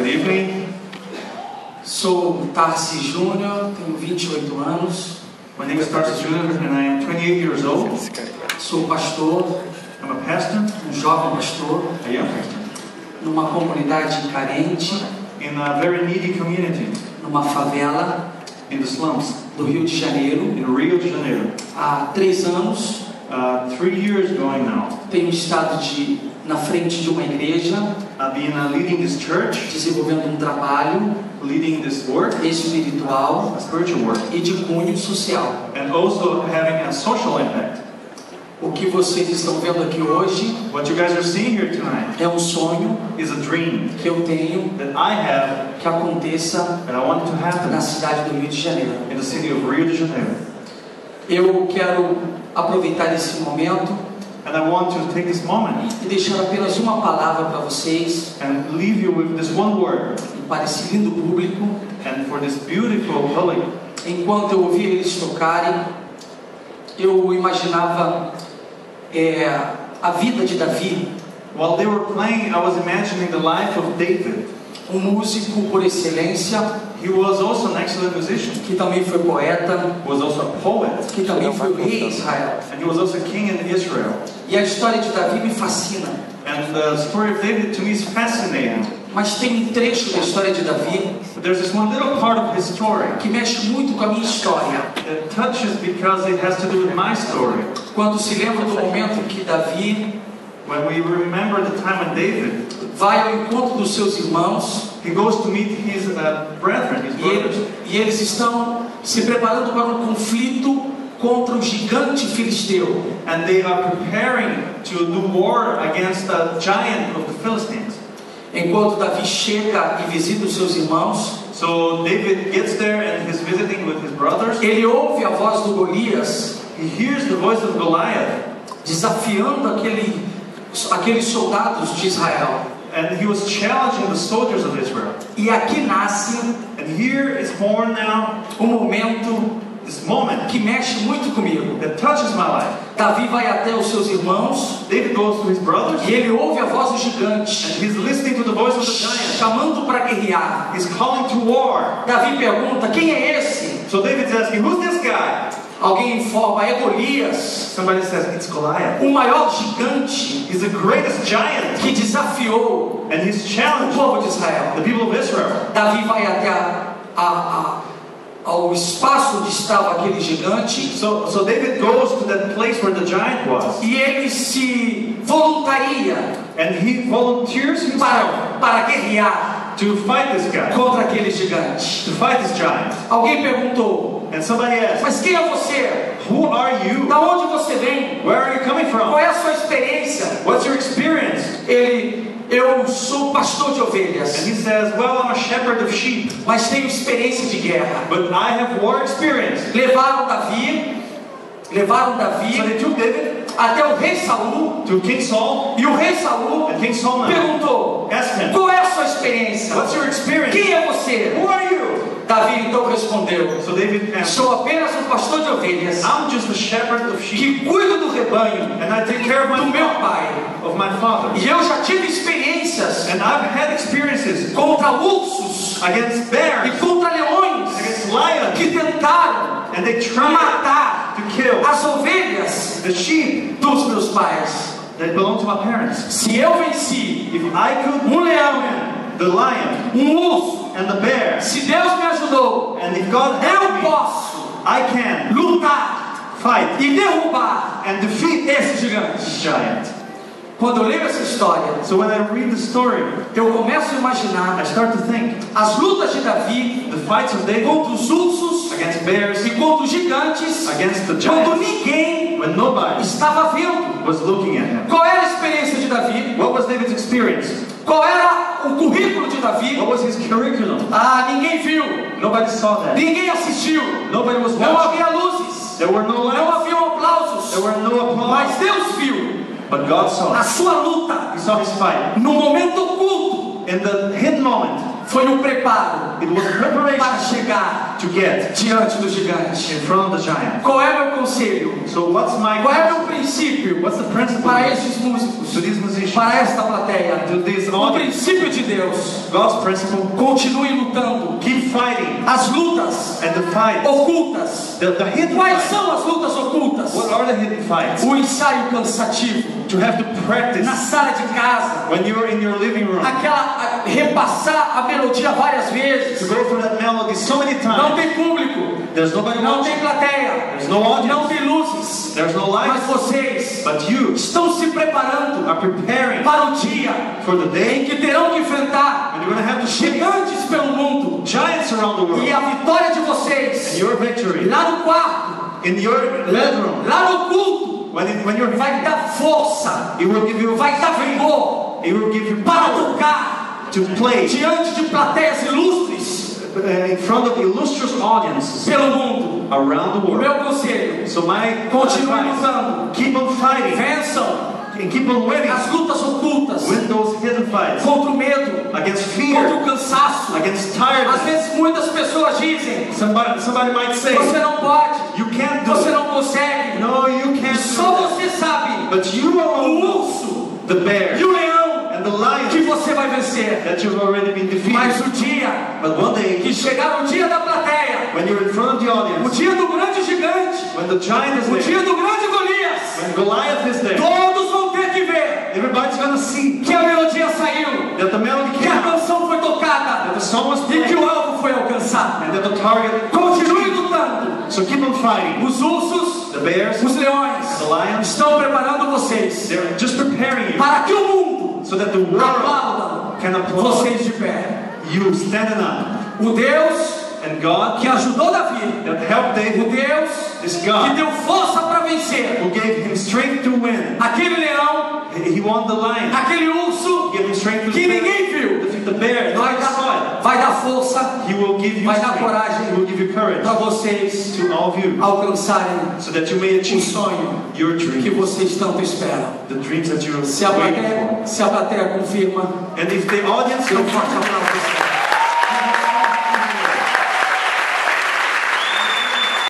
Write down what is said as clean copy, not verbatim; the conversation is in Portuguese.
Good evening. Sou Tarcis Júnior, tenho 28 anos. My name is Tarcis Junior and I am 28 years old. Sou pastor, I'm a pastor, jovem pastor, a young pastor, numa comunidade carente, in a very needy community, numa favela in the slums, do Rio de Janeiro. in Rio de Janeiro. Há 3 anos 3 years going now. tenho estado na frente de uma igreja, I've been leading this church, desenvolvendo um trabalho leading this work, espiritual a spiritual work, e de cunho social. and also having a social impact. O que vocês estão vendo aqui hoje What you guys are seeing here tonight é um sonho is a dream que eu tenho that I have, que aconteça and I want it to happen na cidade do Rio de Janeiro. in the city of Rio de Janeiro. Eu quero aproveitar esse momento And I want to take this moment e deixar apenas uma palavra para vocês, and leave you with this one word, para esse lindo público. and for this beautiful public. Enquanto eu ouvia eles tocarem, eu imaginava a vida de Davi, While they were playing, I was imagining the life of David. músico por excelência, He was also an excellent musician. que também foi poeta, He was also a poet, que também foi o rei de Israel. and he was also a king in Israel. E a história de Davi me fascina. And the story of David to me is fascinating. Mas tem um trecho da história de Davi But there's this one little part of his story que mexe muito com a minha história. that touches because it has to do with my story. Quando se lembra do momento que Davi When we remember the time when David, vai ao encontro dos seus irmãos, he goes to meet his brethren, his brothers, e eles estão se preparando para um conflito contra o gigante filisteu. and they are preparing to do war against the giant of the Philistines. Enquanto Davi chega e visita os seus irmãos, So David gets there and he's visiting with his brothers. ele ouve a voz do Golias He hears the voice of Goliath, desafiando aqueles soldados de Israel. and he was challenging the soldiers of Israel. E aqui nasce And here is born now momento this moment que mexe muito comigo. that touches my life. Davi vai até os seus irmãos David goes to his brothers, e ele ouve a voz do and gigante he's listening to the voice of the giant. chamando para guerrear. He's calling to war. Davi pergunta: quem é esse? So David's asking, who's this guy? Alguém informa: é Golias, Somebody says, it's Goliath. o maior gigante He's the greatest giant, que desafiou and he's o challenged povo de Israel. the people of Israel. Davi vai até ao espaço onde estava aquele gigante So David goes to that place where the giant was, e ele se voluntaria and he volunteers himself para guerrear to fight this guy, contra aquele gigante. to fight this giant. Alguém perguntou: And somebody asked, mas quem é você? who are you? Da onde você vem? Where are you coming Qual from? é a sua experiência? What's your experience? Eu sou pastor de And ovelhas, he says, well, I'm a shepherd of sheep, mas tenho experiência de guerra. but I have war experience. Levaram Davi So they took David até o rei Saul, to King Saul, e o rei Saul and King Saul now perguntou: asked him, qual é a sua experiência? what's your experience? Quem é você? Who are you? Davi então respondeu: So David answered, sou apenas um pastor de ovelhas I'm just a shepherd of sheep, que cuido do rebanho and I take care of do meu pai. my father. E eu já tive experiências And I've had experiences contra ursos against e bears, contra leões against lions, que tentaram and they tried matar to kill as ovelhas the sheep dos meus pais. that belong to my parents. Se eu venci If I could leão, the lion urso, and the bear, se Deus me ajudou, and if God eu helped me, posso I can lutar fight e derrubar and defeat esse gigante. this giant. Quando eu leio essa história, So when I read the story, eu começo a imaginar I start to think as lutas de Davi the fights of David contra os ursos against bears, e contra os gigantes, against the quando giants, ninguém when nobody estava vendo. was looking at him. Qual era a experiência de Davi? What was David's experience? Qual era o currículo de Davi? What was his curriculum? Ninguém viu, Nobody saw that. ninguém assistiu, Nobody was não watching. havia luzes, There were no não lights. haviam aplausos, There were no applause. mas Deus viu But God saw a it. sua luta He saw his fight. no momento oculto. In the hidden moment, Foi um preparo It was a para preparation chegar to get diante do gigante. in front of the giant. Qual é meu conselho? So what's my Qual é counsel? meu princípio What's the principle para esses músicos, to these musicians? para esta plateia? To this O audience? princípio de Deus. God's principle. Continue lutando. Keep fighting. As lutas And the fights. ocultas. The hidden Quais fights. são as lutas ocultas? What are the hidden fights? O ensaio cansativo To have to practice na sala de casa. when you're in your living room. Repassar a melodia várias To vezes. go through that melody so many Não times. tem público. There's nobody Não tem watching. plateia. There's no audience. Não tem luzes. There's no Mas lights. vocês But you estão se preparando are preparing para o dia for the day em que terão que enfrentar when you're going to have to face gigantes pelo mundo. giants around the world. E a vitória de And vocês your victory lá no quarto, in your bedroom, lá no culto, when you're vai dar força, it will give you vai dar vigor it will give you para power tocar to play diante de plateias ilustres in front of illustrious audiences pelo mundo. around the O world. meu conselho: So my continue advice, lutando, keep on fighting vençam and keep on winning. as lutas ocultas Win those hidden fights contra o medo, against contra fear, o cansaço. against Às tiredness. vezes muitas pessoas dizem: Somebody might say, você não pode, you can't do você it. não consegue. No, you can't Só do você sabe that. But you o alone, urso the bear e o leão and the que lion, você vai vencer. that you've already been Mas defeated. o dia But one day, que chegar o dia da plateia, when you're in front of the o audience, dia do grande gigante, when the giant is o dia there, do grande Golias, when Goliath is there, todos vão ter que ver everybody's gonna see que a melodia saiu, that the melody que came a out, canção foi tocada that the song was e played, que o alvo foi alcançado. and that the target. Continue lutando. So keep on fighting. Os ursos, The bears, os leões the lions, estão preparando vocês they're just preparing you para que o mundo so that the world aplauda can applaud vocês de pé. you standing up. O Deus And God que ajudou Davi, that helped o David, Deus this que God deu força para vencer who gave him strength to win. aquele leão, He won the lion. aquele urso He gave him strength to que ninguém viu, defeat the bear. vai dar força He will give you vai dar strength. coragem He will give you courage para vocês to all of you alcançarem so that you may o achieve sonho your que dream, vocês tanto esperam. the dreams that you're Se a waiting for. plateia confirma, And if the audience dê um forte aplauso.